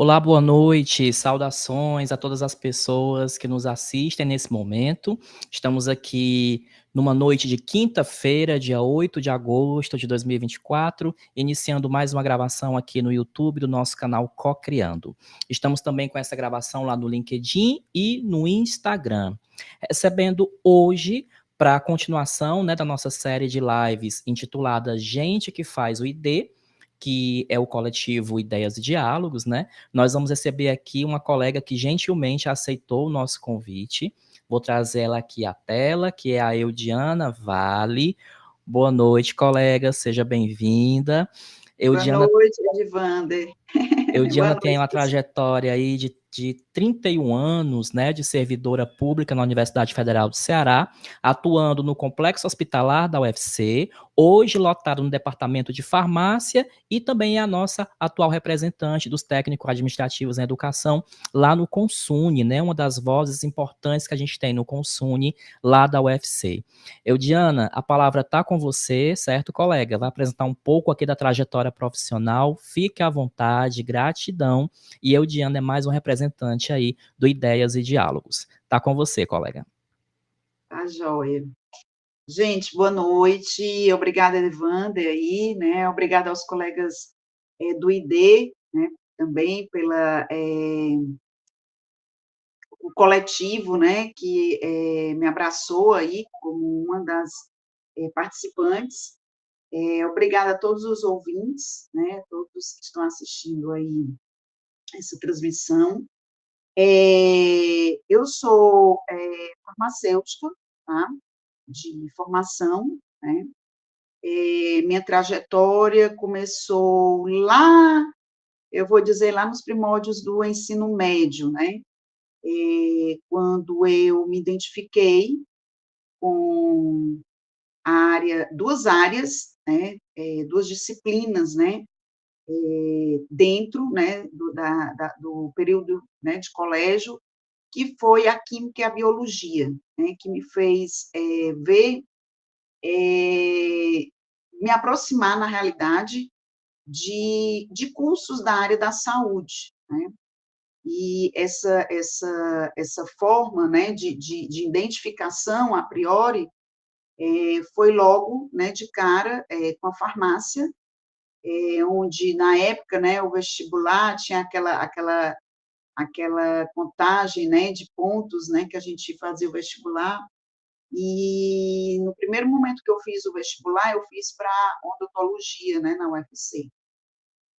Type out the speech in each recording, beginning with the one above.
Olá, boa noite, saudações a todas as pessoas que nos assistem nesse momento. Estamos aqui numa noite de quinta-feira, dia 8 de agosto de 2024, iniciando mais uma gravação aqui no YouTube do nosso canal Cocriando. Estamos também com essa gravação lá no LinkedIn e no Instagram. Recebendo hoje, para a continuação, né, da nossa série de lives intitulada Gente que Faz o ID, que é o coletivo Ideias e Diálogos, né? Nós vamos receber aqui uma colega que gentilmente aceitou o nosso convite. Vou trazer ela aqui à tela, que é a Eudiana Vale. Boa noite, colega, seja bem-vinda. Boa noite, Edivander. Eudiana tem uma trajetória aí de 31 anos, né, de servidora pública na Universidade Federal do Ceará, atuando no complexo hospitalar da UFC, hoje lotado no departamento de farmácia e também é a nossa atual representante dos técnicos administrativos em educação lá no Consune, né, uma das vozes importantes que a gente tem no Consune lá da UFC. Eudiana, a palavra está com você, certo, colega? Vai apresentar um pouco aqui da trajetória profissional, fique à vontade, gratidão, e Eudiana é mais um representante aí do Ideias e Diálogos. Tá com você, colega. Tá joia. Gente, boa noite, obrigada, Evander, aí, né, obrigada aos colegas do ID, né, também o coletivo, né, que me abraçou aí como uma das participantes. Obrigada a todos os ouvintes, né, todos que estão assistindo aí essa transmissão. Eu sou farmacêutica, tá? De formação, né? Minha trajetória começou lá, eu vou dizer, lá nos primórdios do ensino médio, né? Quando eu me identifiquei com duas áreas, né? Duas disciplinas, né? Dentro, né, do período, né, de colégio, que foi a química e a biologia, né, que me fez me aproximar, na realidade, de cursos da área da saúde, né, e essa forma, né, de identificação, a priori, foi logo, né, de cara, com a farmácia, onde, na época, né, o vestibular tinha aquela contagem, né, de pontos, né, que a gente fazia o vestibular, e no primeiro momento que eu fiz o vestibular, eu fiz para odontologia, né, na UFC,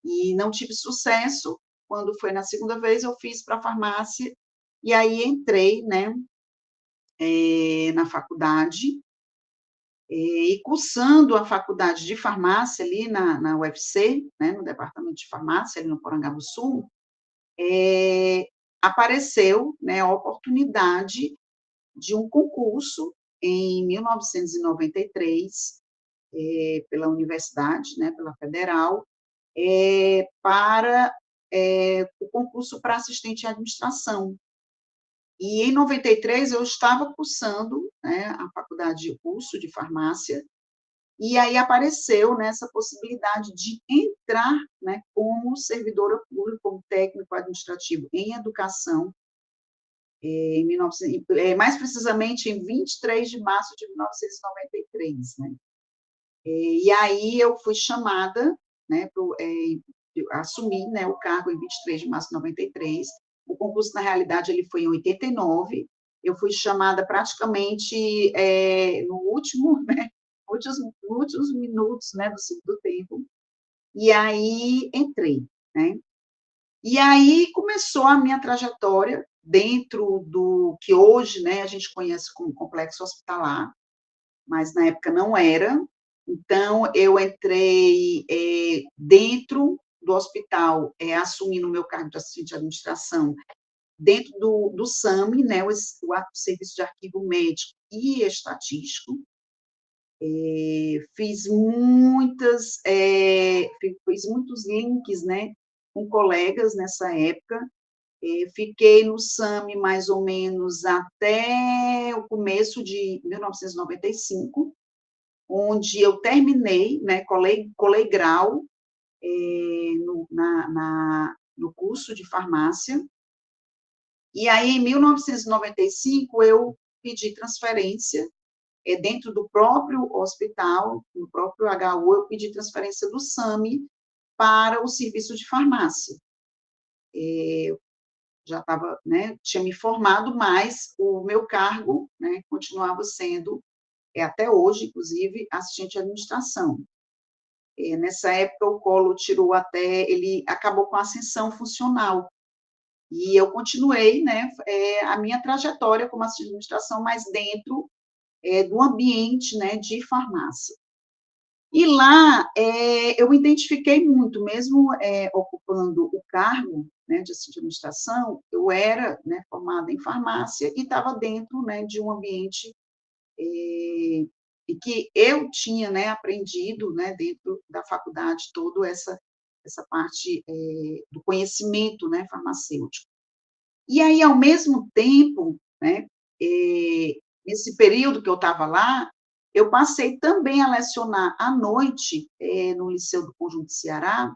e não tive sucesso. Quando foi na segunda vez, eu fiz para farmácia, e aí entrei, né, na faculdade, e cursando a faculdade de farmácia ali na UFC, né, no departamento de farmácia, ali no Porangabuçu, apareceu, né, a oportunidade de um concurso em 1993, pela universidade, né, pela Federal, para o concurso para assistente de administração. E em 93 eu estava cursando, né, a faculdade de curso de farmácia, e aí apareceu, né, essa possibilidade de entrar, né, como servidora pública, como técnico administrativo em educação, mais precisamente em 23 de março de 1993, né? E aí eu fui chamada, né, assumi, né, o cargo em 23 de março de 93. O concurso, na realidade, ele foi em 89. Eu fui chamada praticamente no último, né, últimos minutos, né, do segundo tempo, e aí entrei, né? E aí começou a minha trajetória dentro do que hoje, né, a gente conhece como complexo hospitalar, mas na época não era. Então, eu entrei dentro do hospital, assumindo o meu cargo de assistente de administração, dentro do SAMI, né, o Serviço de Arquivo Médico e Estatístico. Fiz muitos links, né, com colegas nessa época. Fiquei no SAMI mais ou menos até o começo de 1995, onde eu terminei, né, colei grau no curso de farmácia. E aí, em 1995, eu pedi transferência, dentro do próprio hospital, no próprio HU, eu pedi transferência do SAMI para o serviço de farmácia. Já estava, né, tinha me formado, mas o meu cargo, né, continuava sendo, até hoje, inclusive, assistente de administração. Nessa época, o Collor tirou ele acabou com a ascensão funcional, e eu continuei, né, a minha trajetória como assistente de administração, mas dentro do ambiente, né, de farmácia. E lá, eu me identifiquei muito, mesmo ocupando o cargo, né, de assistente de administração, eu era, né, formada em farmácia e estava dentro, né, de um ambiente e que eu tinha, né, aprendido, né, dentro da faculdade, toda essa parte do conhecimento, né, farmacêutico. E aí, ao mesmo tempo, né, nesse período que eu estava lá, eu passei também a lecionar à noite, no Liceu do Conjunto Ceará,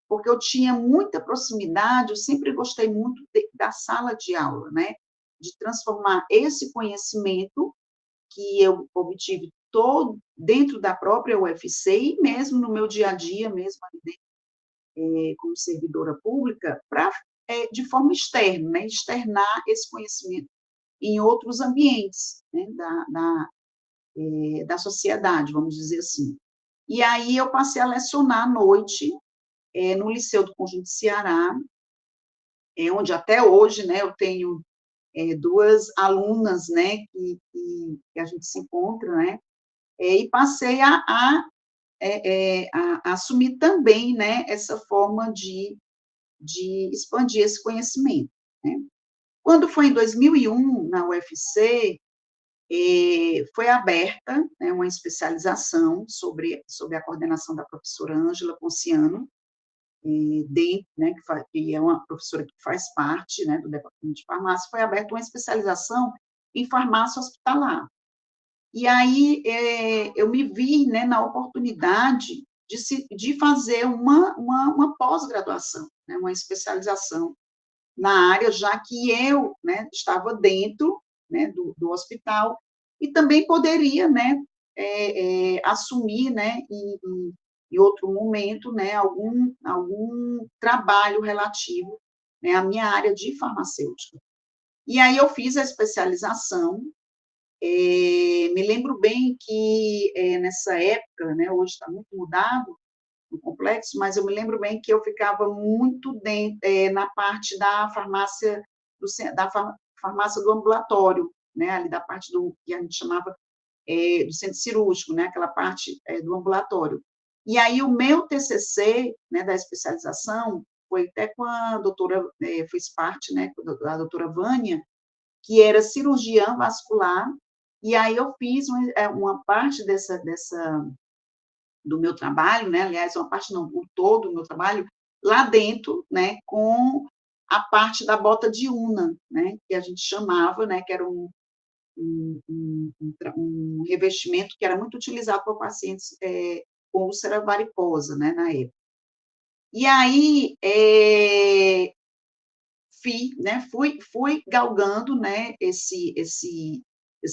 porque eu tinha muita proximidade, eu sempre gostei muito da sala de aula, né, de transformar esse conhecimento que eu obtive todo dentro da própria UFC e mesmo no meu dia a dia, mesmo ali dentro, como servidora pública, para de forma externa, né, externar esse conhecimento em outros ambientes, né, da sociedade, vamos dizer assim. E aí eu passei a lecionar à noite, no Liceu do Conjunto Ceará, onde até hoje, né, eu tenho duas alunas, né, que a gente se encontra, né, e passei a assumir também, né, essa forma de expandir esse conhecimento, né. Quando foi em 2001, na UFC, foi aberta, né, uma especialização sobre a coordenação da professora Ângela Ponciano, né, que é uma professora que faz parte, né, do departamento de farmácia, foi aberta uma especialização em farmácia hospitalar. E aí eu me vi, né, na oportunidade de fazer uma pós-graduação, né, uma especialização na área, já que eu, né, estava dentro, né, do hospital e também poderia, né, assumir, né, em outro momento, né, algum trabalho relativo, né, à minha área de farmacêutica. E aí eu fiz a especialização. Me lembro bem que, nessa época, né, hoje está muito mudado o complexo, mas eu me lembro bem que eu ficava muito na parte da farmácia, farmácia do ambulatório, né, ali da parte do que a gente chamava do centro cirúrgico, né, aquela parte do ambulatório. E aí o meu TCC, né, da especialização, foi até com a doutora, fez parte, né, da doutora Vânia, que era cirurgiã vascular, e aí eu fiz uma parte do meu trabalho, né, aliás, uma parte não, o todo do meu trabalho, lá dentro, né, com a parte da bota de UNA, né, que a gente chamava, né, que era um revestimento que era muito utilizado por pacientes com úlcera varicosa, né, na época. E aí, fui galgando, né, esse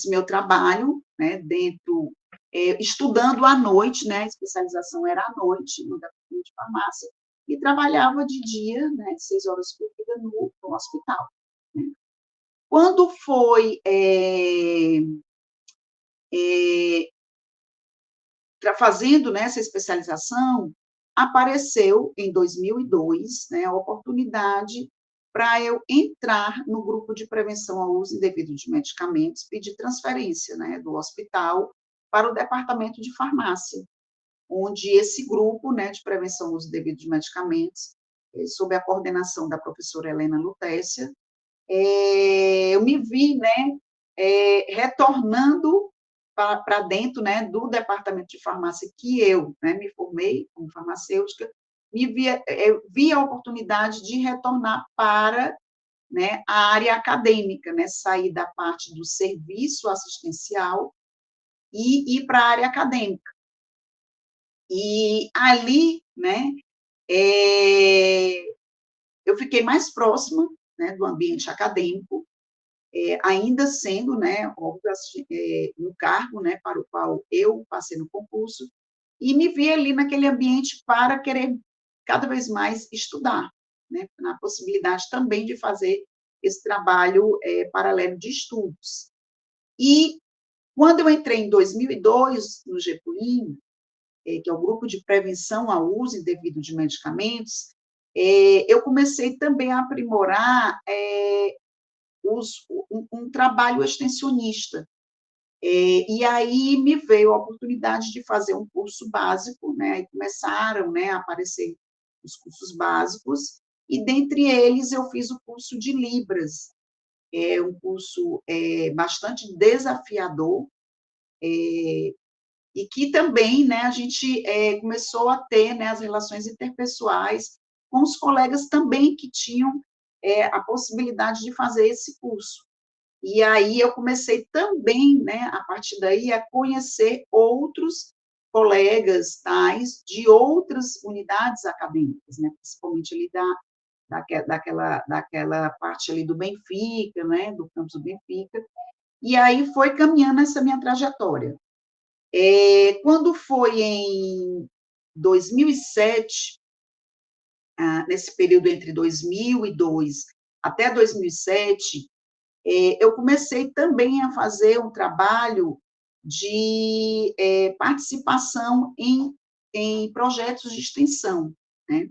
meu trabalho, né, dentro, estudando à noite, né, a especialização era à noite, no departamento de farmácia, e trabalhava de dia, né, 6 horas por dia no hospital, né. Quando foi fazendo, né, essa especialização, apareceu, em 2002, né, a oportunidade para eu entrar no grupo de prevenção ao uso indevido de medicamentos, pedir transferência, né, do hospital para o departamento de farmácia, onde esse grupo, né, de prevenção ao uso indevido de medicamentos, sob a coordenação da professora Helena Lutécia, eu me vi, né, retornando para dentro, né, do departamento de farmácia que eu, né, me formei como farmacêutica, vi a oportunidade de retornar para, né, a área acadêmica, né, sair da parte do serviço assistencial e ir para a área acadêmica. E ali, né, eu fiquei mais próxima, né, do ambiente acadêmico, ainda sendo, né, óbvio, no cargo, né, para o qual eu passei no concurso, e me vi ali naquele ambiente para querer cada vez mais estudar, né, na possibilidade também de fazer esse trabalho paralelo de estudos. E quando eu entrei em 2002 no GEPUIM, que é o Grupo de Prevenção ao Uso Indevido de Medicamentos, eu comecei também a aprimorar um trabalho extensionista. E aí me veio a oportunidade de fazer um curso básico, né? Aí começaram, né, a aparecer os cursos básicos, e dentre eles eu fiz o curso de Libras, um curso bastante desafiador, e que também, né, a gente começou a ter, né, as relações interpessoais com os colegas também que tinham a possibilidade de fazer esse curso. E aí eu comecei também, né, a partir daí, a conhecer outros colegas tais de outras unidades acadêmicas, né, principalmente ali daquela parte ali do Benfica, né, do campus do Benfica, e aí foi caminhando essa minha trajetória. Quando foi em 2007, nesse período entre 2002 até 2007, eu comecei também a fazer um trabalho de participação em projetos de extensão, né?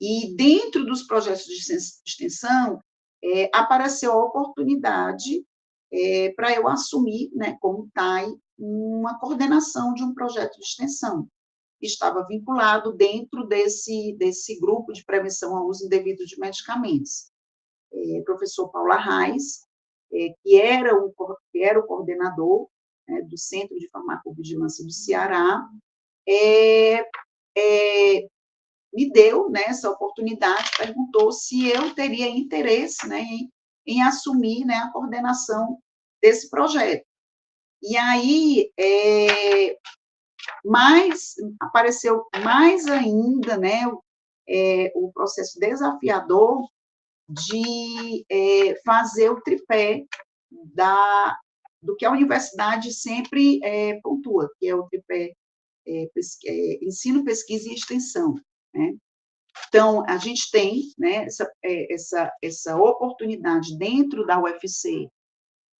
E dentro dos projetos de extensão, apareceu a oportunidade para eu assumir, né, como TAI, uma coordenação de um projeto de extensão. Estava vinculado dentro desse grupo de prevenção ao uso indevido de medicamentos. Professor Paula Reis, que era o coordenador, né, do Centro de Farmacovigilância do Ceará, me deu, né, essa oportunidade, perguntou se eu teria interesse, né, em assumir, né, a coordenação desse projeto. E aí, apareceu mais ainda, né, o processo desafiador de fazer o tripé do que a universidade sempre pontua, que é o tripé ensino, pesquisa e extensão, né? Então, a gente tem, né, essa oportunidade dentro da UFC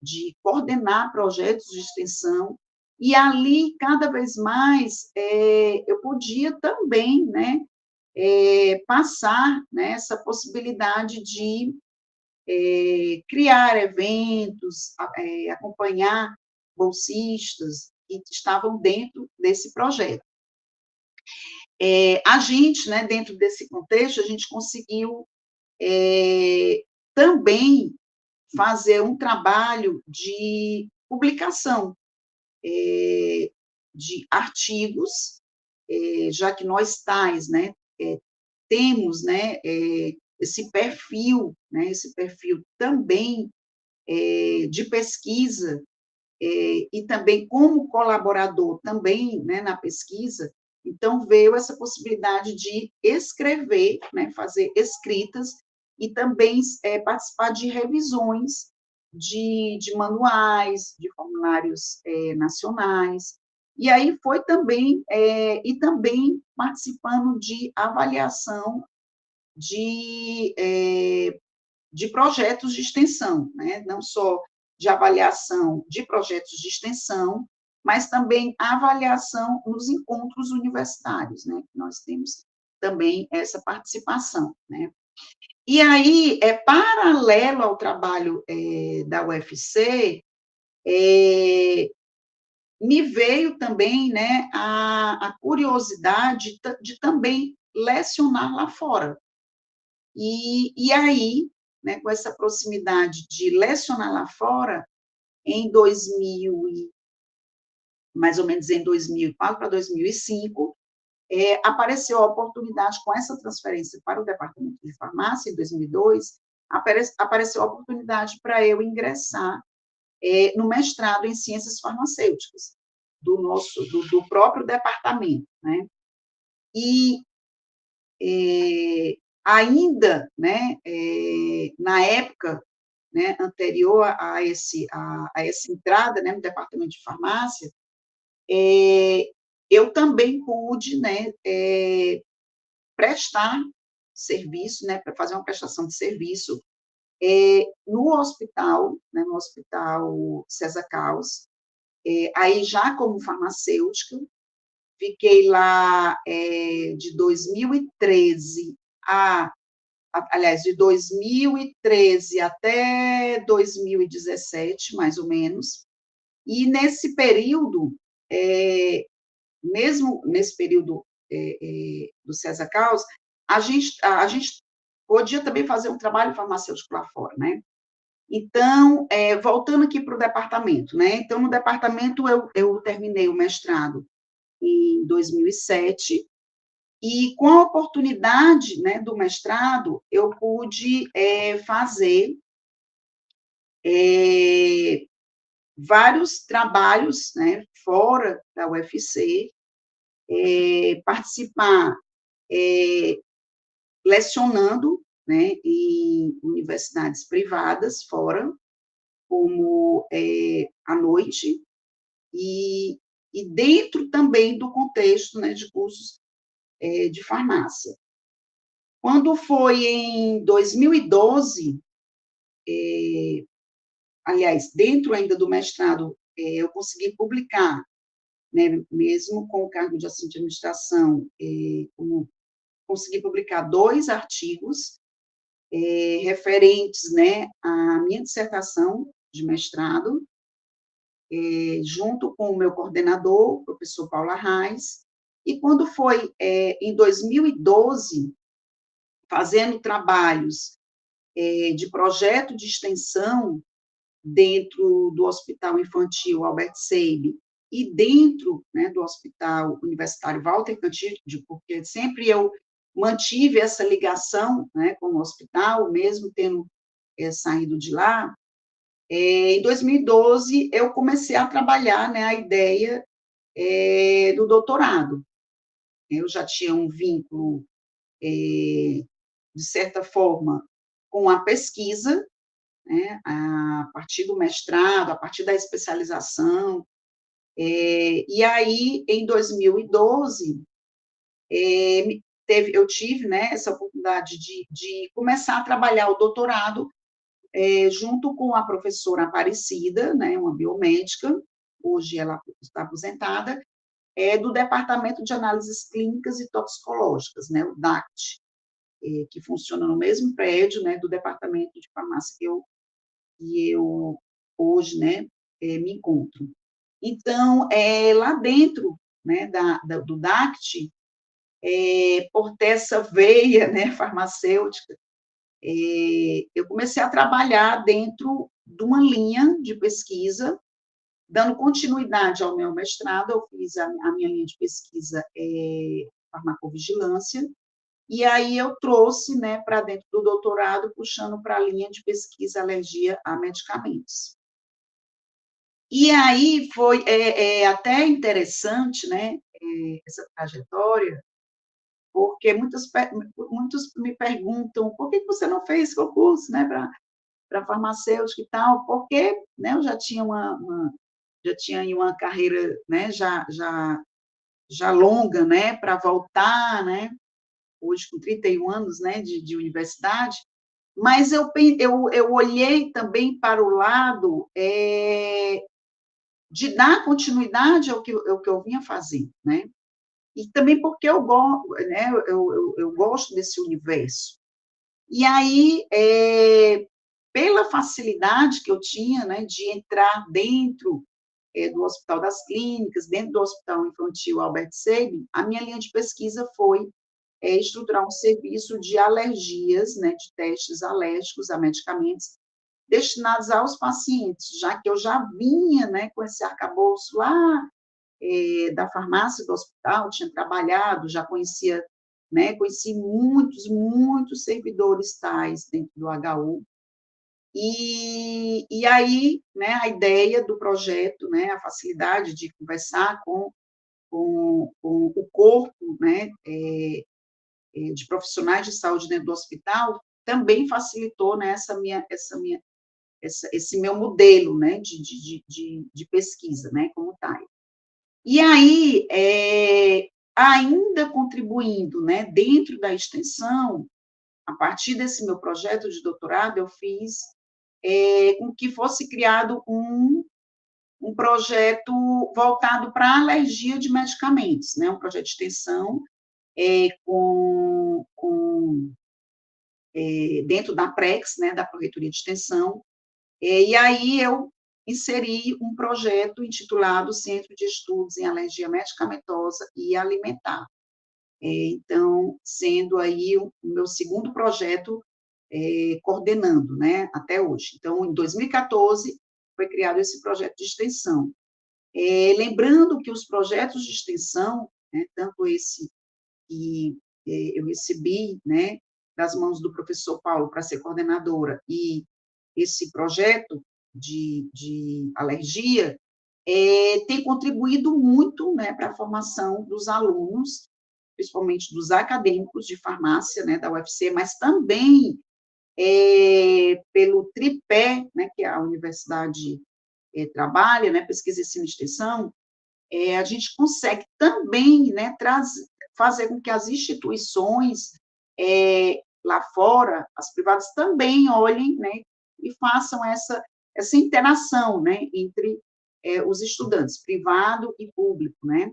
de coordenar projetos de extensão, e ali, cada vez mais, eu podia também, né, passar, né, essa possibilidade de criar eventos, acompanhar bolsistas que estavam dentro desse projeto. A gente, né, dentro desse contexto, a gente conseguiu também fazer um trabalho de publicação de artigos, já que nós tais, né, temos, né, esse perfil também de pesquisa, e também como colaborador também, né, na pesquisa, então veio essa possibilidade de escrever, né, fazer escritas, e também participar de revisões de manuais, de formulários nacionais, e aí foi também, e também participando de avaliação de projetos de extensão, né? Não só de avaliação de projetos de extensão, mas também avaliação nos encontros universitários, né? Nós temos também essa participação, né? E aí, paralelo ao trabalho da UFC, me veio também, né, a curiosidade de também lecionar lá fora. E aí, né, com essa proximidade de lecionar lá fora, em 2000, mais ou menos em 2004 para 2005, apareceu a oportunidade, com essa transferência para o departamento de farmácia, em 2002, apareceu a oportunidade para eu ingressar no mestrado em ciências farmacêuticas, do próprio departamento, né? E ainda, né, na época, né, anterior a essa entrada, né, no departamento de farmácia, eu também pude, né, prestar serviço, né, para fazer uma prestação de serviço no hospital, né, no Hospital César Caos, aí já como farmacêutica. Fiquei lá de 2013 aliás, de 2013 até 2017, mais ou menos, e nesse período, mesmo nesse período do César Caos, a gente podia também fazer um trabalho farmacêutico lá fora, né? Então, voltando aqui para o departamento, né? Então, no departamento, eu terminei o mestrado em 2007, e com a oportunidade, né, do mestrado, eu pude fazer vários trabalhos, né, fora da UFC, participar lecionando, né, em universidades privadas fora, como à noite, e, e dentro também do contexto, né, de cursos de farmácia. Quando foi em 2012, aliás, dentro ainda do mestrado, eu consegui publicar, né, mesmo com o cargo de assistente de administração, consegui publicar 2 artigos referentes, né, à minha dissertação de mestrado, junto com o meu coordenador, o professor Paulo Arraes, e quando foi em 2012, fazendo trabalhos de projeto de extensão dentro do Hospital Infantil Albert Sabin e dentro, né, do Hospital Universitário Walter Cantídio, porque sempre eu mantive essa ligação, né, com o hospital, mesmo tendo saído de lá. Em 2012, eu comecei a trabalhar, né, a ideia do doutorado. Eu já tinha um vínculo, de certa forma, com a pesquisa, né, a partir do mestrado, a partir da especialização. E aí, em 2012, eu tive, né, essa oportunidade de começar a trabalhar o doutorado junto com a professora Aparecida, né, uma biomédica, hoje ela está aposentada, do Departamento de Análises Clínicas e Toxicológicas, né, o DACT, que funciona no mesmo prédio, né, do Departamento de Farmácia que eu hoje, né, me encontro. Então, lá dentro, né, do DACT, por ter essa veia, né, farmacêutica, eu comecei a trabalhar dentro de uma linha de pesquisa, dando continuidade ao meu mestrado. Eu fiz a minha linha de pesquisa farmacovigilância, e aí eu trouxe, né, para dentro do doutorado, puxando para a linha de pesquisa alergia a medicamentos. E aí foi até interessante, né, essa trajetória, porque muitos me perguntam: "Por que você não fez concurso, né, para farmacêutica e tal?", porque, né, eu já tinha já tinha aí uma carreira, né, já longa, né, para voltar, né, hoje com 31 anos, né, de universidade, mas eu olhei também para o lado de dar continuidade ao que eu vinha fazendo, né? E também porque eu gosto desse universo. E aí, pela facilidade que eu tinha, né, de entrar dentro do Hospital das Clínicas, dentro do Hospital Infantil Albert Sabin, a minha linha de pesquisa foi estruturar um serviço de alergias, né, de testes alérgicos a medicamentos destinados aos pacientes, já que eu já vinha, né, com esse arcabouço lá da farmácia do hospital, tinha trabalhado, já conhecia, né, conheci muitos servidores tais dentro do HU, e aí, né, a ideia do projeto, né, a facilidade de conversar com o corpo, né, de profissionais de saúde dentro do hospital, também facilitou, né, esse meu modelo, né, de pesquisa, né, como tal. E aí, ainda contribuindo, né, dentro da extensão, a partir desse meu projeto de doutorado, eu fiz com que fosse criado um projeto voltado para alergia de medicamentos, né, um projeto de extensão dentro da PREX, né, da Pró-Reitoria de Extensão, e aí eu inseri um projeto intitulado Centro de Estudos em Alergia Medicamentosa e Alimentar. Então, sendo aí o meu segundo projeto coordenando, né, até hoje. Então, em 2014, foi criado esse projeto de extensão. Lembrando que os projetos de extensão, né, tanto esse que eu recebi, né, das mãos do professor Paulo para ser coordenadora, e esse projeto de alergia, tem contribuído muito, né, para a formação dos alunos, principalmente dos acadêmicos de farmácia, né, da UFC, mas também pelo tripé, né, que a universidade trabalha, né, pesquisa, ensino e extensão, a gente consegue também, né, fazer com que as instituições lá fora, as privadas, também olhem, né, e façam essa interação, né, entre os estudantes, privado e público, né,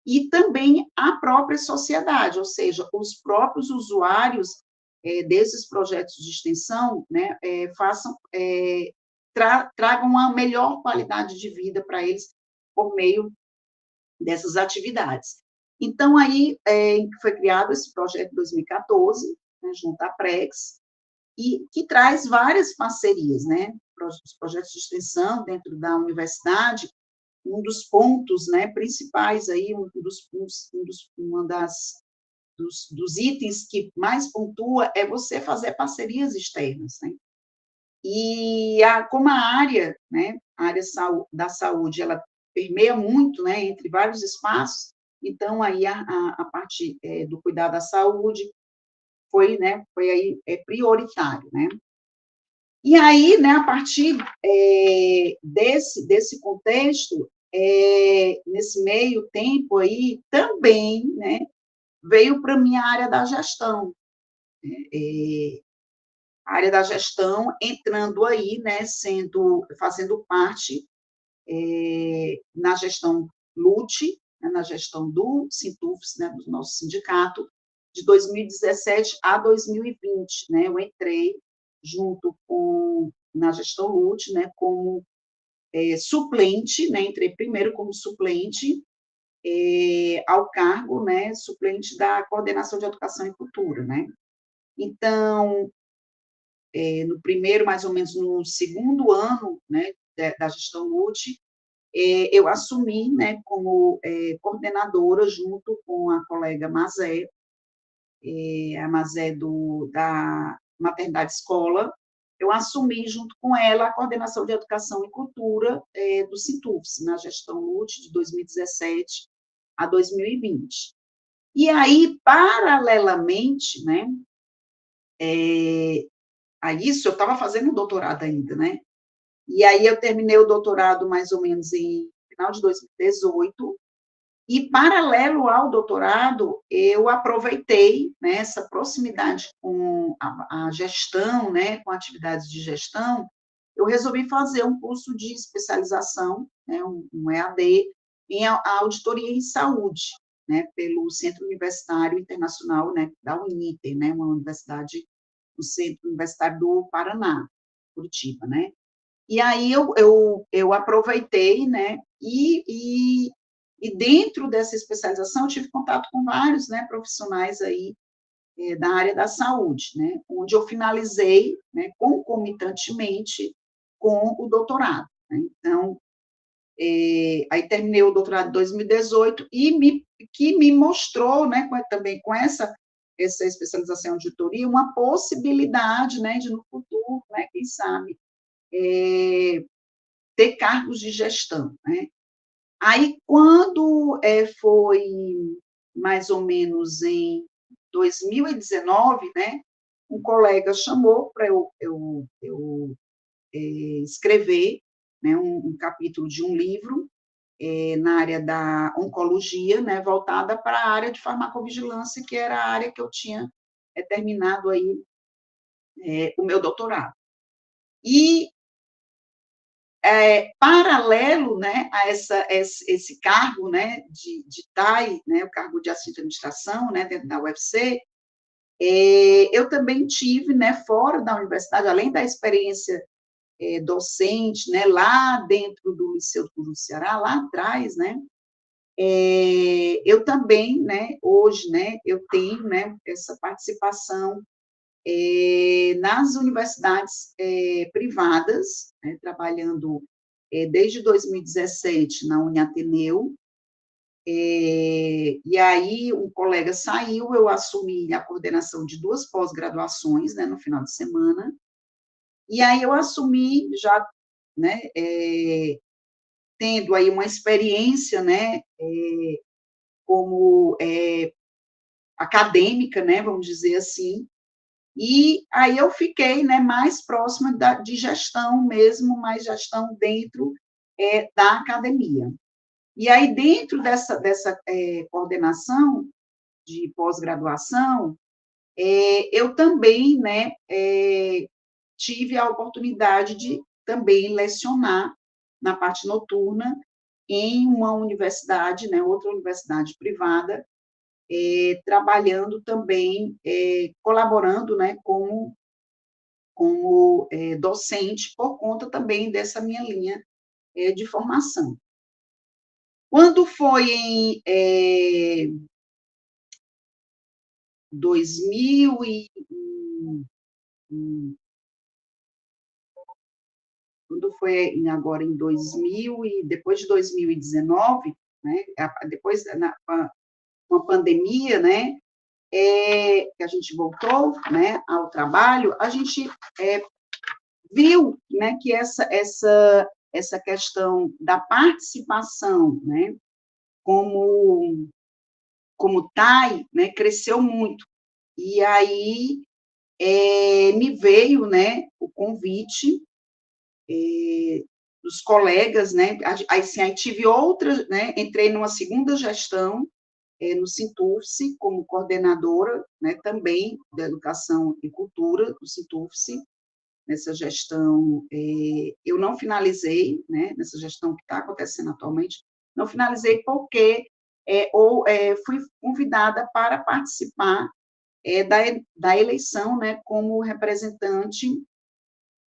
e também a própria sociedade, ou seja, os próprios usuários desses projetos de extensão, né, tragam uma melhor qualidade de vida para eles por meio dessas atividades. Então, aí foi criado esse projeto em 2014, né, junto à PREX, e que traz várias parcerias, né, os projetos de extensão dentro da universidade. Um dos pontos, né, principais aí, dos itens que mais pontua é você fazer parcerias externas, né? E como a área, né, a área da saúde, ela permeia muito, né, entre vários espaços, então aí a parte do cuidado da saúde foi, né, foi aí prioritário, né? E aí, né, a partir desse contexto, nesse meio tempo aí, também, né, veio para a minha área da gestão. A área da gestão entrando aí, né, fazendo parte na gestão LUT, né, na gestão do Sintufs, né, do nosso sindicato, de 2017 a 2020, né, eu entrei junto na gestão LUT, né, como suplente, né, entrei primeiro como suplente ao cargo, né, suplente da coordenação de educação e cultura, né. Então, no primeiro, mais ou menos no segundo ano, né, da gestão LUT, eu assumi, né, como coordenadora, junto com a colega Mazé, a Mazé da Maternidade Escola, eu assumi, junto com ela, a coordenação de Educação e Cultura do Sintufs, na gestão LUT de 2017 a 2020. E aí, paralelamente, né, a isso, eu estava fazendo doutorado ainda, né, e aí eu terminei o doutorado mais ou menos em final de 2018, e paralelo ao doutorado, eu aproveitei, né, essa proximidade com a gestão, né, com atividades de gestão, eu resolvi fazer um curso de especialização, né, um EAD, em auditoria em saúde, né, pelo Centro Universitário Internacional, né, da UNITER, né, uma universidade no Centro Universitário do Paraná, Curitiba, né? E aí eu aproveitei, né, e dentro dessa especialização eu tive contato com vários, né, profissionais aí da área da saúde, né, onde eu finalizei, né, concomitantemente com o doutorado, né? Então, aí terminei o doutorado em 2018 que me mostrou, né, também com essa especialização em auditoria, uma possibilidade, né, de no futuro, né, quem sabe, ter cargos de gestão, né? Aí, quando foi mais ou menos em 2019, né, um colega chamou para eu escrever, né, um capítulo de um livro na área da oncologia, né, voltada para a área de farmacovigilância, que era a área que eu tinha terminado aí o meu doutorado. E paralelo, né, a esse cargo, né, de TAI, né, o cargo de assistente de administração, né, dentro da UFC, eu também tive, né, fora da universidade, além da experiência docente, né, lá dentro do Liceu do Ceará, lá atrás, né, eu também, né, hoje, né, eu tenho, né, essa participação nas universidades privadas, né, trabalhando desde 2017 na Uniateneu, e aí um colega saiu, eu assumi a coordenação de 2 pós-graduações, né, no final de semana, e aí eu assumi já, né, tendo aí uma experiência, né, como acadêmica, né, vamos dizer assim, e aí eu fiquei, né, mais próxima de gestão mesmo, mais gestão dentro da academia. E aí, dentro dessa coordenação de pós-graduação, eu também, né, tive a oportunidade de também lecionar na parte noturna em uma universidade, né, outra universidade privada, trabalhando também, colaborando, né, como docente, por conta também dessa minha linha de formação. Quando foi em 2000 quando foi agora em 2000 e depois de 2019, né, depois com a pandemia, né, que a gente voltou, né, ao trabalho, a gente viu, né, que essa questão da participação, né, como TAI, né, cresceu muito. E aí me veio, né, o convite dos colegas, né, aí tive outra, né, entrei numa segunda gestão no Sintufse, como coordenadora, né, também da Educação e Cultura do Sintufse, nessa gestão, eu não finalizei, né, nessa gestão que está acontecendo atualmente, não finalizei porque fui convidada para participar da eleição, né, como representante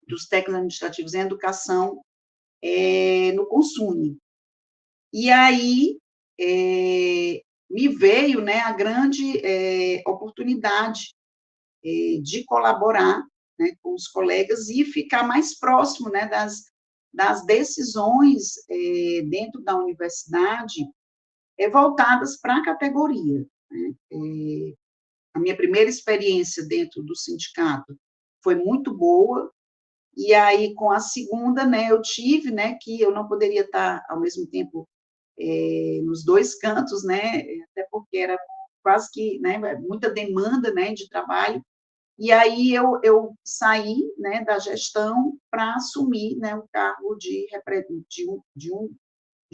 dos técnicos administrativos em educação no Consune. E aí me veio, né, a grande oportunidade de colaborar, né, com os colegas e ficar mais próximo, né, das decisões dentro da universidade voltadas para a categoria, né? A minha primeira experiência dentro do sindicato foi muito boa, e aí, com a segunda, né, eu tive, né, que eu não poderia estar, ao mesmo tempo, nos 2 cantos, né, até porque era quase que, né, muita demanda, né, de trabalho, e aí eu saí, né, da gestão para assumir, né, o cargo de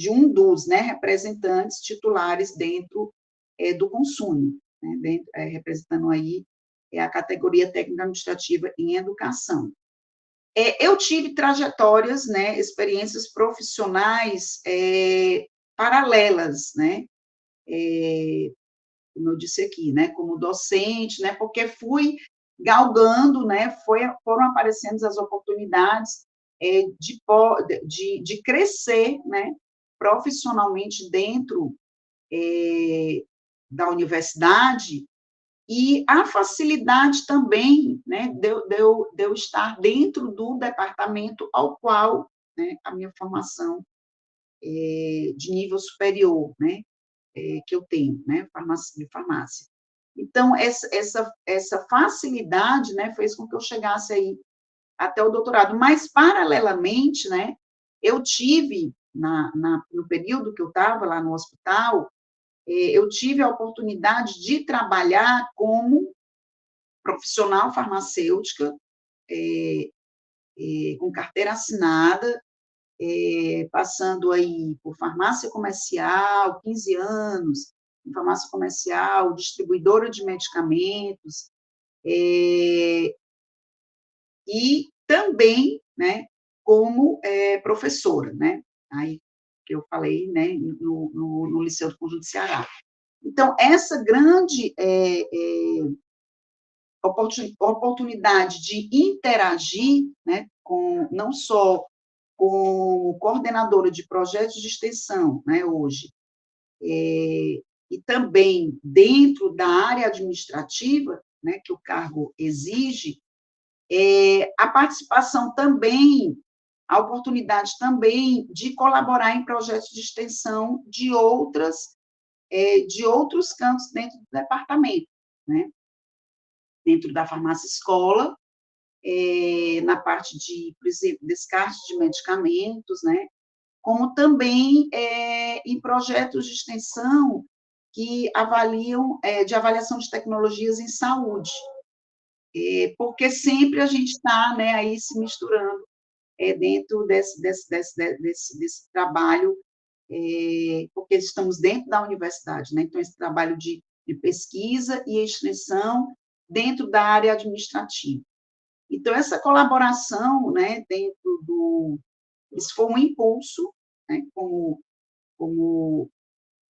um dos, né, representantes titulares dentro do Consune, né, representando aí a categoria técnica administrativa em educação. Eu tive trajetórias, né, experiências profissionais paralelas, né, como eu disse aqui, né, como docente, né, porque fui, galgando, né, foram aparecendo as oportunidades de crescer, né, profissionalmente dentro da universidade, e a facilidade também, né, de eu estar dentro do departamento ao qual, né, a minha formação de nível superior, né, que eu tenho, né, de farmácia. Então, essa facilidade, né, fez com que eu chegasse aí até o doutorado. Mas, paralelamente, né, eu tive, no período que eu estava lá no hospital, eu tive a oportunidade de trabalhar como profissional farmacêutica, com carteira assinada, passando aí por farmácia comercial, 15 anos, em farmácia comercial, distribuidora de medicamentos, e também, né, como professora, né, aí que eu falei, né, no Liceu do Conjunto Ceará. Então, essa grande oportunidade de interagir, né, não só com coordenadora de projetos de extensão, né, hoje, e também dentro da área administrativa, né, que o cargo exige, a participação também, a oportunidade também de colaborar em projetos de extensão de outros campos dentro do departamento, né? Dentro da farmácia escola, na parte de, por exemplo, descarte de medicamentos, né? Como também em projetos de extensão que avaliam, de avaliação de tecnologias em saúde, porque sempre a gente está, né, aí se misturando dentro desse trabalho, porque estamos dentro da universidade, né? Então, esse trabalho de pesquisa e extensão dentro da área administrativa. Então, essa colaboração, né, isso foi um impulso, né, como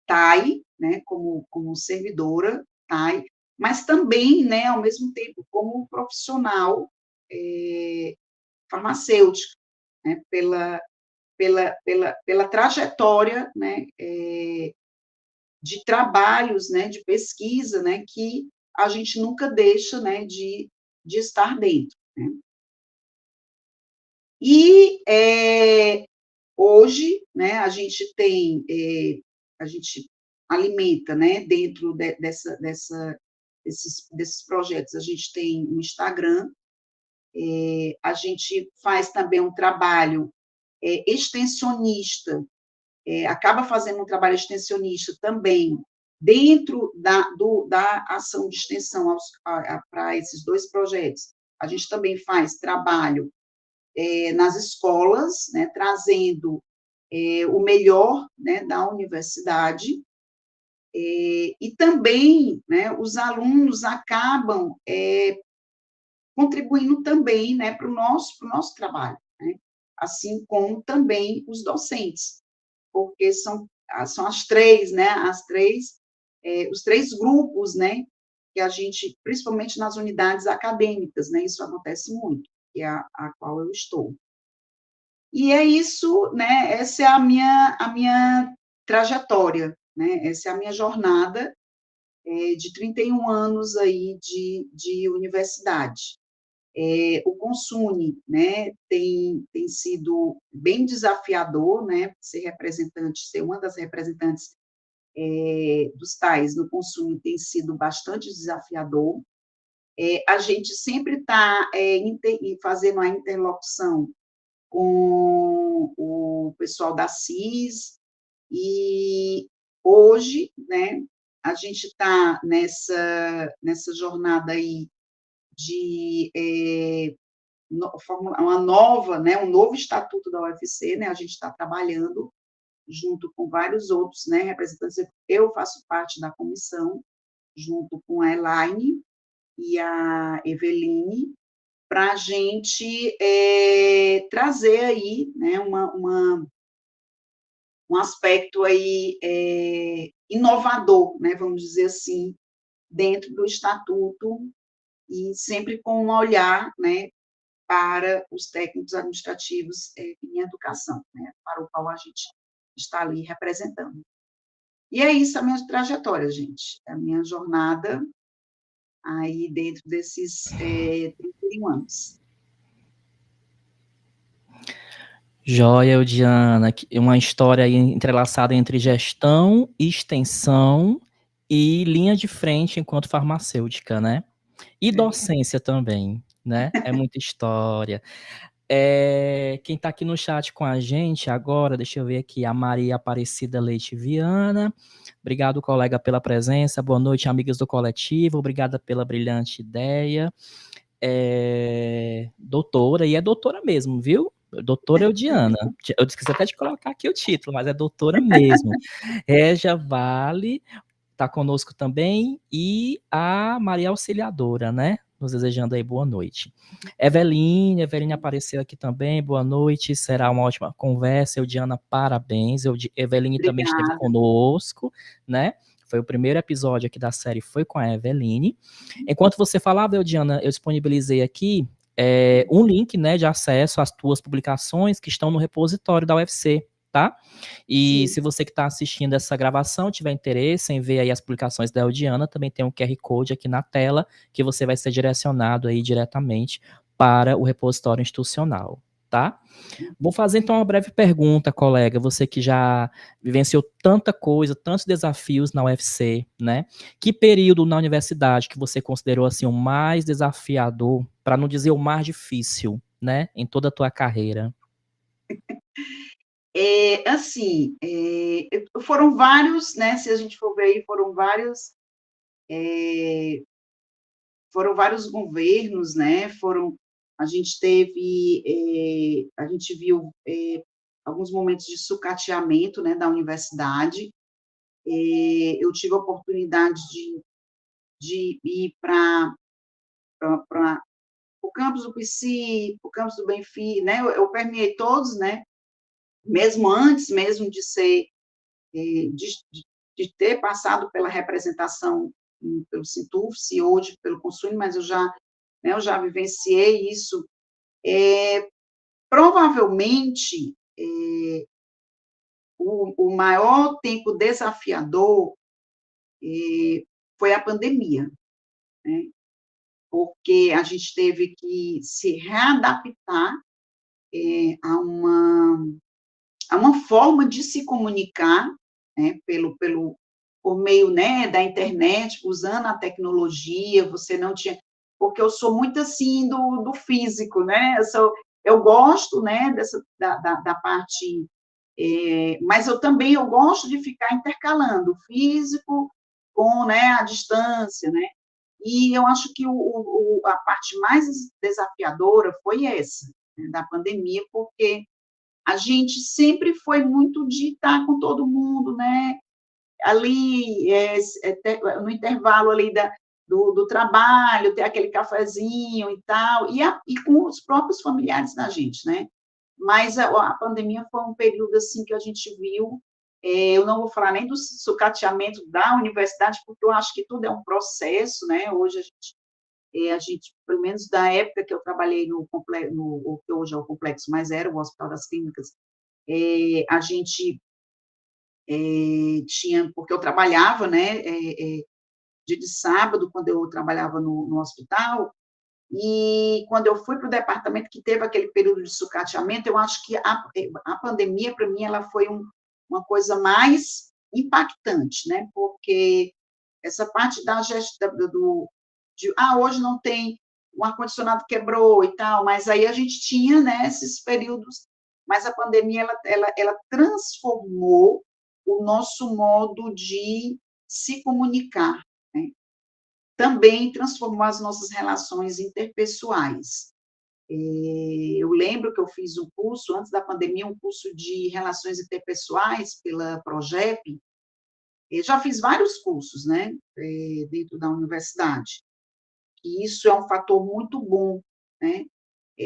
TAI, né, como servidora TAI, mas também, né, ao mesmo tempo, como profissional farmacêutico, né, pela trajetória, né, de trabalhos, né, de pesquisa, né, que a gente nunca deixa, né, de estar dentro, né. E, hoje, né, a gente alimenta, né, dentro desses projetos, a gente tem um Instagram, a gente faz também um trabalho extensionista, acaba fazendo um trabalho extensionista também dentro da ação de extensão para esses dois projetos. A gente também faz trabalho nas escolas, né, trazendo o melhor, né, da universidade, e também, né, os alunos acabam contribuindo também, né, para o nosso trabalho, né, assim como também os docentes, porque são as três, né, os três grupos, né, que a gente, principalmente nas unidades acadêmicas, né, isso acontece muito, que é a qual eu estou. E é isso, né, essa é a minha trajetória, né, essa é a minha jornada de 31 anos aí de universidade. O Consune, né, tem sido bem desafiador, né, ser uma das representantes dos TAIs no Consune tem sido bastante desafiador. A gente sempre está fazendo a interlocução com o pessoal da CIS, e hoje, né, a gente está nessa jornada aí de uma nova, né, um novo estatuto da UFC, né, a gente está trabalhando junto com vários outros, né, representantes, eu faço parte da comissão, junto com a Elaine e a Eveline, para a gente trazer aí, né, um aspecto aí inovador, né, vamos dizer assim, dentro do estatuto e sempre com um olhar, né, para os técnicos administrativos em educação, né, para o qual a gente está ali representando. E é isso a minha trajetória, gente, a minha jornada aí dentro desses 31 anos. Joia, Eudiana, uma história aí entrelaçada entre gestão, extensão e linha de frente enquanto farmacêutica, né? E docência também, né? É muita história. Quem está aqui no chat com a gente agora, deixa eu ver aqui, a Maria Aparecida Leite Viana. Obrigado, colega, pela presença. Boa noite, amigas do coletivo. Obrigada pela brilhante ideia. Doutora, e é doutora mesmo, viu? Doutora Eudiana. Eu esqueci até de colocar aqui o título, mas é doutora mesmo. Régia Vale está conosco também, e a Maria Auxiliadora, né? Nos desejando aí boa noite. Eveline apareceu aqui também, boa noite, será uma ótima conversa. Eudiana, parabéns. Eveline também esteve Obrigada. conosco, né? Foi o primeiro episódio aqui da série, foi com a Eveline. Enquanto você falava, Eudiana, eu disponibilizei aqui um link, né, de acesso às tuas publicações que estão no repositório da UFC, tá? E Sim. se você que está assistindo essa gravação tiver interesse em ver aí as publicações da Eudiana, também tem um QR Code aqui na tela que você vai ser direcionado aí diretamente para o repositório institucional, tá? Vou fazer então uma breve pergunta, colega, você que já vivenciou tanta coisa, tantos desafios na UFC, né? Que período na universidade que você considerou assim o mais desafiador, para não dizer o mais difícil, né, em toda a tua carreira? Assim, foram vários, né, se a gente for ver aí, foram vários governos, né, a gente teve, a gente viu alguns momentos de sucateamento, né, da universidade. Eu tive a oportunidade de ir para o campus do PC, o campus do Benfica, né, eu permeei todos, né, mesmo antes mesmo de ser de ter passado pela representação pelo Sintuf, e hoje pelo Consul, mas eu já vivenciei isso. Provavelmente, o maior tempo desafiador foi a pandemia, né? Porque a gente teve que se readaptar a uma forma de se comunicar, né, por meio, né, da internet, usando a tecnologia, você não tinha, porque eu sou muito assim do físico, né, eu gosto, né, da parte, mas eu gosto de ficar intercalando o físico com, né, a distância, né, e eu acho que a parte mais desafiadora foi essa, né, da pandemia, porque a gente sempre foi muito de estar com todo mundo, né? Ali, no intervalo ali do trabalho, ter aquele cafezinho e tal, e com os próprios familiares da gente, né? Mas a pandemia foi um período assim que a gente viu, eu não vou falar nem do sucateamento da universidade, porque eu acho que tudo é um processo, né? Hoje a gente, pelo menos da época que eu trabalhei no complexo, o que hoje é o complexo, mas era o Hospital das Clínicas, a gente tinha, porque eu trabalhava, né, dia de sábado, quando eu trabalhava no hospital, e quando eu fui para o departamento, que teve aquele período de sucateamento, eu acho que a pandemia, para mim, ela foi uma coisa mais impactante, né, porque essa parte da gestão, hoje não tem, o ar-condicionado quebrou e tal, mas aí a gente tinha, né, esses períodos, mas a pandemia, ela transformou o nosso modo de se comunicar, né? Também transformou as nossas relações interpessoais. Eu lembro que eu fiz um curso, antes da pandemia, um curso de relações interpessoais pela Progep, eu já fiz vários cursos, né, dentro da universidade, e isso é um fator muito bom, né,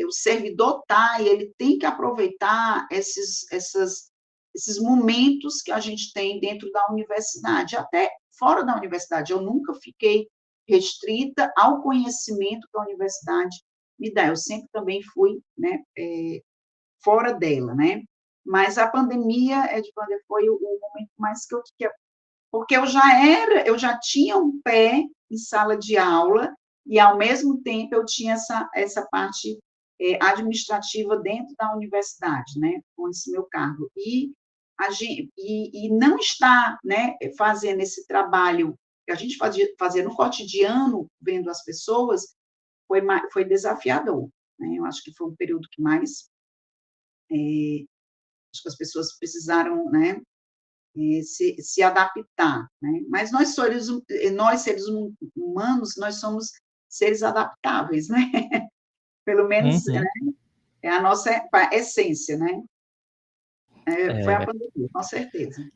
o servidor e ele tem que aproveitar esses momentos que a gente tem dentro da universidade, até fora da universidade. Eu nunca fiquei restrita ao conhecimento que a universidade me dá. Eu sempre também fui, né, fora dela, né? Mas a pandemia, foi o momento mais que porque eu já tinha um pé em sala de aula e, ao mesmo tempo, eu tinha essa parte administrativa dentro da universidade, né, com esse meu cargo. E não estar, né, fazendo esse trabalho que a gente fazia no cotidiano, vendo as pessoas, foi desafiador, né? Eu acho que foi um período que mais, acho que as pessoas precisaram, né, se adaptar, né? Mas nós seres humanos, nós somos seres adaptáveis, né? Pelo menos, Uhum. é a nossa essência, né? Foi a É, pandemia, com certeza.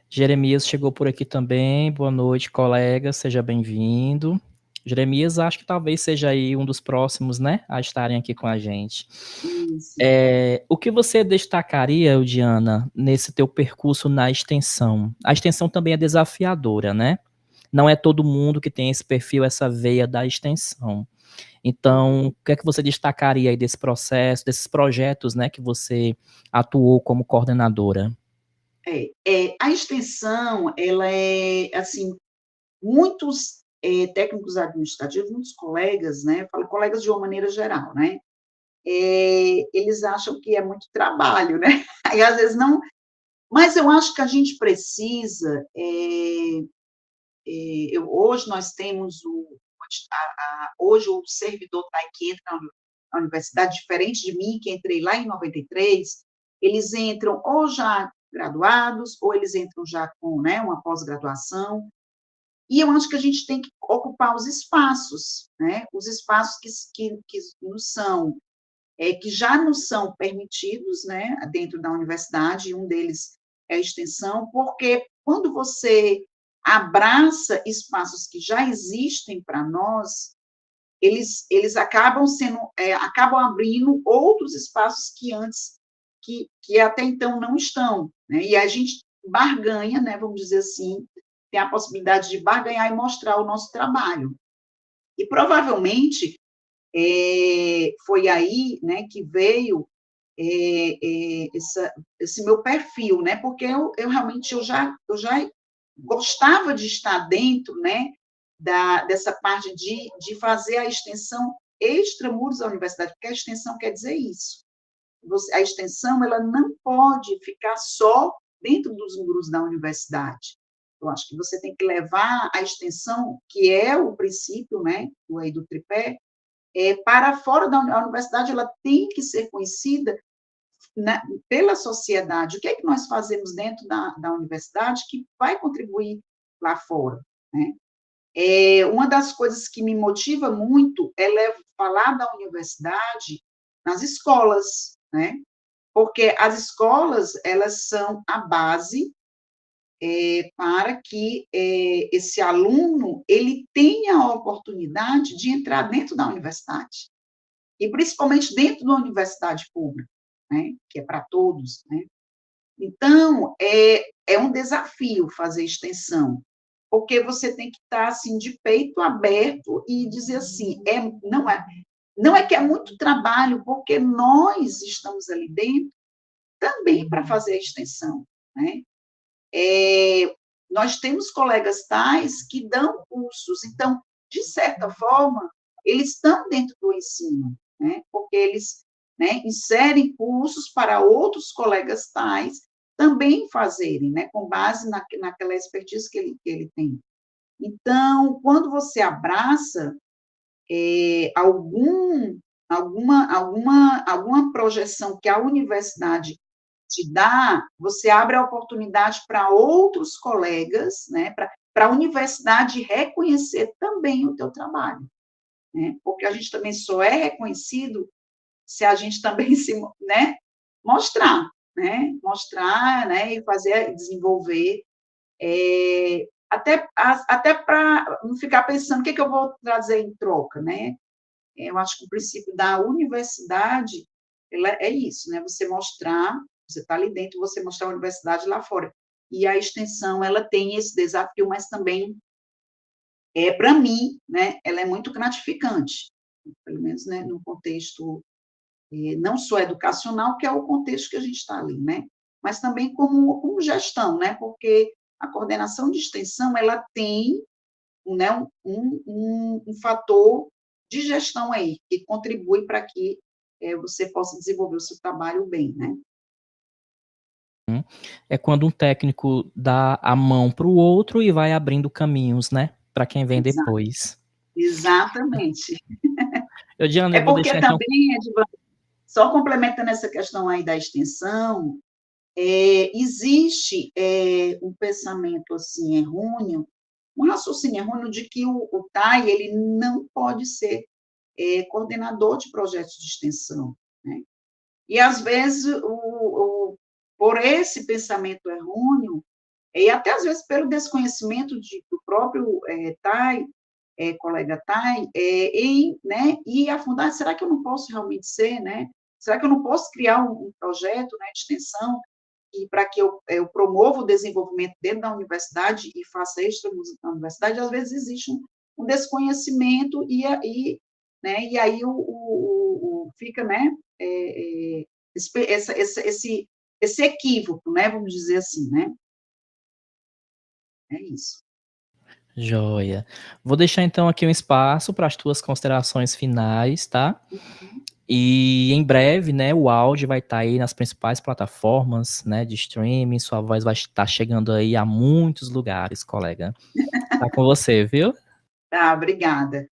Jeremias chegou por aqui também. Boa noite, colega. Seja bem-vindo. Jeremias, acho que talvez seja aí um dos próximos, né, a estarem aqui com a gente. Isso. O que você destacaria, Eudiana, nesse teu percurso na extensão? A extensão também é desafiadora, né? Não é todo mundo que tem esse perfil, essa veia da extensão. Então, o que é que você destacaria aí desse processo, desses projetos, né, que você atuou como coordenadora? A extensão, ela é, assim, muitos técnicos administrativos, muitos colegas, né, eu falo colegas de uma maneira geral, né, eles acham que é muito trabalho, né, aí às vezes não, mas eu acho que a gente precisa, hoje nós temos hoje o servidor que entra na universidade, diferente de mim, que entrei lá em 93, eles entram ou já graduados, ou eles entram já com, né, uma pós-graduação, e eu acho que a gente tem que ocupar os espaços, né, os espaços que já nos são permitidos, né, dentro da universidade, e um deles é a extensão, porque quando você abraça espaços que já existem para nós, eles acabam abrindo outros espaços que antes, que até então não estão, né, e a gente barganha, né, vamos dizer assim, tem a possibilidade de barganhar e mostrar o nosso trabalho. E provavelmente foi aí, né, que veio esse meu perfil, né, porque eu realmente eu já gostava de estar dentro, né, dessa parte de fazer a extensão extramuros da universidade, porque a extensão quer dizer isso. A extensão, ela não pode ficar só dentro dos muros da universidade. Eu acho que você tem que levar a extensão, que é o princípio, né, do tripé, para fora da universidade. Ela tem que ser conhecida pela sociedade. O que é que nós fazemos dentro da universidade que vai contribuir lá fora, né? Uma das coisas que me motiva muito é falar da universidade nas escolas, né? Porque as escolas, elas são a base para que esse aluno ele tenha a oportunidade de entrar dentro da universidade, e principalmente dentro da universidade pública, né, que é para todos, né. Então, é um desafio fazer extensão, porque você tem que estar, assim, de peito aberto e dizer assim, não é que é muito trabalho, porque nós estamos ali dentro também para fazer a extensão, né. Nós temos colegas tais que dão cursos, então, de certa forma, eles estão dentro do ensino, né, porque eles, né, inserem cursos para outros colegas tais também fazerem, né, com base naquela expertise que ele tem. Então, quando você abraça alguma projeção que a universidade te dá, você abre a oportunidade para outros colegas, né, para a universidade reconhecer também o teu trabalho, né, porque a gente também só é reconhecido se a gente também né, mostrar, né, e fazer, desenvolver, até para não ficar pensando o que eu vou trazer em troca, né. Eu acho que o princípio da universidade, ela é isso, né, você está ali dentro, você mostrar a universidade lá fora. E a extensão, ela tem esse desafio, mas também para mim, né, ela é muito gratificante, pelo menos, né, no contexto não só educacional, que é o contexto que a gente está ali, né, mas também como gestão, né, porque a coordenação de extensão, ela tem, né, um fator de gestão aí, que contribui para que você possa desenvolver o seu trabalho bem, né. É quando um técnico dá a mão para o outro e vai abrindo caminhos, né, para quem vem Exa depois. exatamente. Diana, É eu vou porque deixar então. também, Edvan, só complementando essa questão aí da extensão, existe um pensamento assim errôneo, um raciocínio errôneo de que o TAI ele não pode ser coordenador de projetos de extensão, né? E às vezes por esse pensamento errôneo e até às vezes pelo desconhecimento do próprio TAI, colega TAI, né, e afundar, será que eu não posso realmente ser, né? Será que eu não posso criar um projeto, né, de extensão e para que eu promova o desenvolvimento dentro da universidade e faça extra na universidade? Às vezes existe um desconhecimento né, e aí fica, né, esse equívoco, né, vamos dizer assim, né? É isso. Joia. Vou deixar então aqui um espaço para as tuas considerações finais, tá? E em breve, né, o áudio vai estar aí nas principais plataformas, né, de streaming, sua voz vai estar chegando aí a muitos lugares, colega. Tá com você, viu? Tá, obrigada.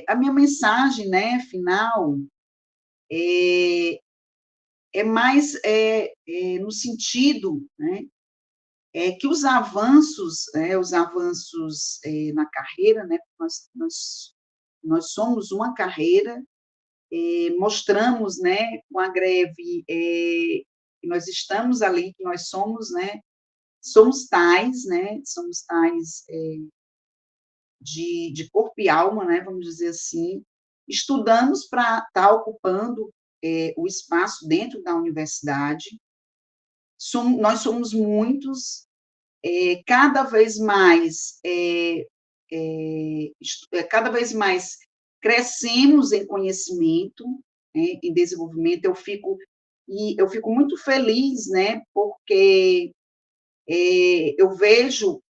A minha mensagem, né, final, é mais no sentido, né, que os avanços na carreira, né, nós somos uma carreira, mostramos, né, com a greve, que nós estamos ali, que nós somos, né, somos tais de corpo e alma, né, vamos dizer assim, estudamos para estar ocupando o espaço dentro da universidade, nós somos muitos, cada vez mais, cada vez mais crescemos em conhecimento, né, em desenvolvimento, eu fico muito feliz, né, porque eu vejo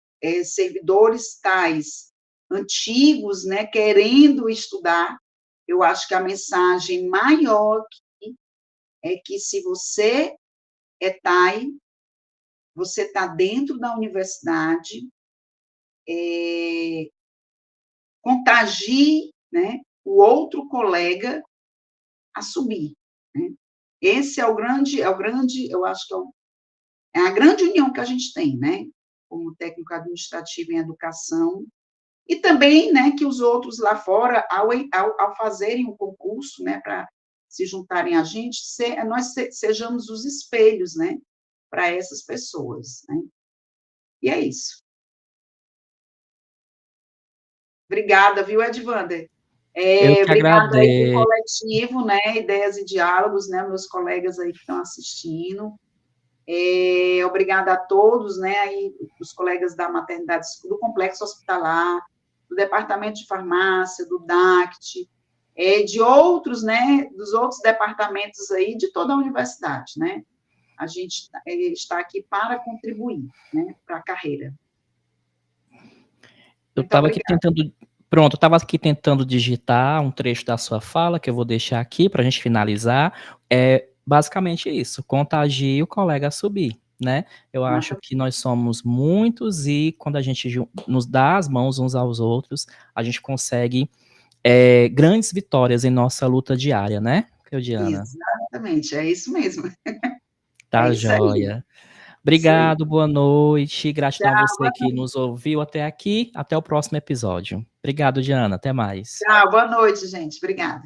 servidores tais antigos, né, querendo estudar. Eu acho que a mensagem maior aqui é que se você é TAI, você está dentro da universidade, contagie, né, o outro colega a subir, né? Esse eu acho que é a grande união que a gente tem, né, como técnico administrativo em educação, e também, né, que os outros lá fora, ao fazerem o concurso, né, para se juntarem a gente, nós sejamos os espelhos, né, para essas pessoas, né? E é isso. Obrigada, viu, Edvander? Eu que Obrigada aí para o agradeço. coletivo, né, Ideias e Diálogos, né, meus colegas aí que estão assistindo. Obrigada a todos, né, aí, os colegas da maternidade, do complexo hospitalar, do departamento de farmácia, do DACT, de outros, né, dos outros departamentos aí, de toda a universidade, né? A gente está aqui para contribuir, né, para a carreira. Eu Muito estava aqui obrigada. tentando. Pronto, eu estava aqui tentando digitar um trecho da sua fala, que eu vou deixar aqui para a gente finalizar. É basicamente isso: contagie o colega a subir, né? Eu acho que nós somos muitos e quando a gente nos dá as mãos uns aos outros, a gente consegue grandes vitórias em nossa luta diária, né, Claudiana? Exatamente, é isso mesmo. É Tá isso aí, joia. isso aí. Obrigado, boa noite. Gratidão a você que Tchau, nos ouviu até aqui. Até o próximo episódio. Obrigado, Diana. Até mais. tchau, boa noite, gente. Obrigada.